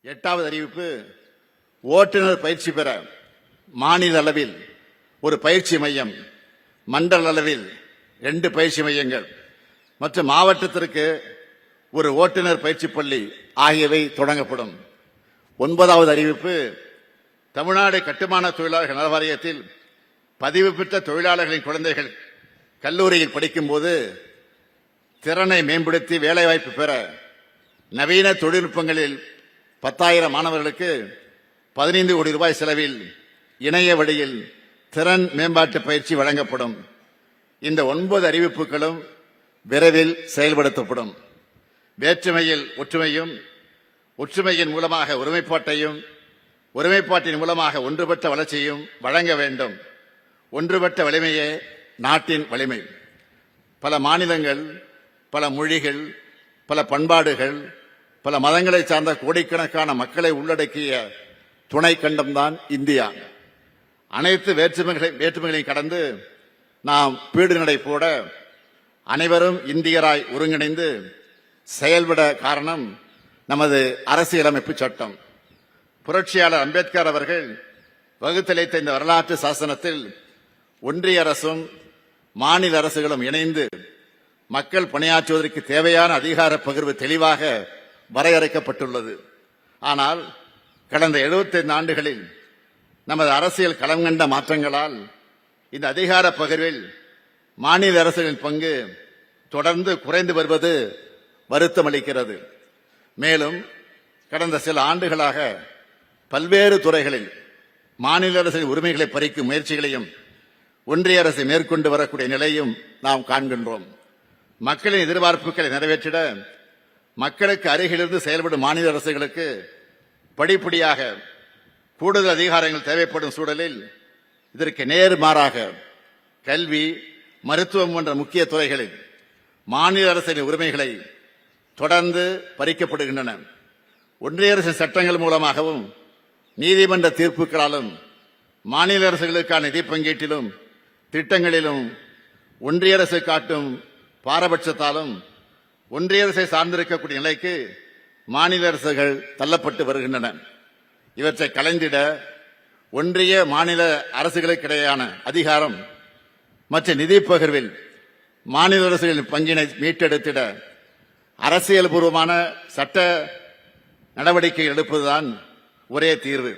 எட்டாவது அறிவிப்பு, ஓட்டுநர் பயிற்சி பெற மாநில அளவில் ஒரு பயிற்சி மையம், மண்டல அளவில் 2 பயிற்சி மையங்கள் மற்றும் மாவட்டத்திற்கு ஒரு ஓட்டுநர் பயிற்சி பள்ளி ஆகியவை தொடங்கப்படும். 9வது அறிவிப்பு, தமிழ்நாடு கட்டுமான தொழிலாளர்கள் நல வாரியத்தில் பதிவு பெற்ற தொழிலாளர்களின் குழந்தைகள் கல்லூரியில் படிக்கும்போது திறனை மேம்படுத்தி வேலைவாய்ப்பு பெற நவீன தொழில்நுட்பங்களில் 10,000 மாணவர்களுக்கு 15 கோடி ரூபாய் செலவில் இணைய வழியில் திறன் மேம்பாட்டு பயிற்சி வழங்கப்படும். இந்த 9 அறிவிப்புகளும் விரைவில் செயல்படுத்தப்படும். வேற்றுமையில் ஒற்றுமையும், ஒற்றுமையின் மூலமாக ஒருமைப்பாட்டையும், ஒருமைப்பாட்டின் மூலமாக ஒன்றுபட்ட வளர்ச்சியும் வழங்க வேண்டும். ஒன்றுபட்ட வலிமையே நாட்டின் வலிமை. பல மாநிலங்கள், பல மொழிகள், பல பண்பாடுகள், பல மதங்களை சார்ந்த கோடிக்கணக்கான மக்களை உள்ளடக்கிய துணை கண்டம்தான் இந்தியா. அனைத்து வேற்றுமைகளையும் கடந்து நாம் பீடு நடை போட அனைவரும் இந்தியராய் ஒருங்கிணைந்து செயல்பட காரணம் நமது அரசியலமைப்பு சட்டம். புரட்சியாளர் அம்பேத்கர் அவர்கள் வகுத்தளித்த இந்த வரலாற்று சாசனத்தில் ஒன்றிய அரசும் மாநில அரசுகளும் இணைந்து மக்கள் பணியாற்றுவதற்கு தேவையான அதிகார பகிர்வு தெளிவாக வரையறுக்கப்பட்டுள்ளது. ஆனால் கடந்த 75 ஆண்டுகளில் நமது அரசியல் களம் கண்ட மாற்றங்களால் இந்த அதிகார பகிர்வில் மாநில அரசுகளின் பங்கு தொடர்ந்து குறைந்து வருவது வருத்தம் அளிக்கிறது. மேலும் கடந்த சில ஆண்டுகளாக பல்வேறு துறைகளில் மாநில அரசின் உரிமைகளை பறிக்கும் முயற்சிகளையும் ஒன்றிய அரசு மேற்கொண்டு வரக்கூடிய நிலையும் நாம் காண்கின்றோம். மக்களின் எதிர்பார்ப்புகளை நிறைவேற்றிட மக்களுக்கு அருகிலிருந்து செயல்படும் மாநில அரசுகளுக்கு படிப்படியாக கூடுதல் அதிகாரங்கள் தேவைப்படும் சூழலில் இதற்கு நேர்மாறாக கல்வி, மருத்துவம் போன்ற முக்கிய துறைகளில் மாநில அரசின் உரிமைகளை தொடர்ந்து பறிக்கப்படுகின்றன. ஒன்றிய அரசு சட்டங்கள் மூலமாகவும் நீதிமன்ற தீர்ப்புகளாலும் மாநில அரசுகளுக்கான நிதி பங்கீட்டிலும் திட்டங்களிலும் ஒன்றிய அரசு காட்டும் பாரபட்சத்தாலும் ஒன்றிய அரசை சார்ந்திருக்கக்கூடிய நிலைக்கு மாநில அரசுகள் தள்ளப்பட்டு வருகின்றன. இவற்றை கலைந்திட ஒன்றிய மாநில அரசுகளுக்கிடையான அதிகாரம் மற்றும் நிதி பகிர்வில் மாநில அரசுகளின் பங்கினை மீட்டெடுத்திட அரசியல் பூர்வமான சட்ட நடவடிக்கை எடுப்பதுதான் ஒரே தீர்வு.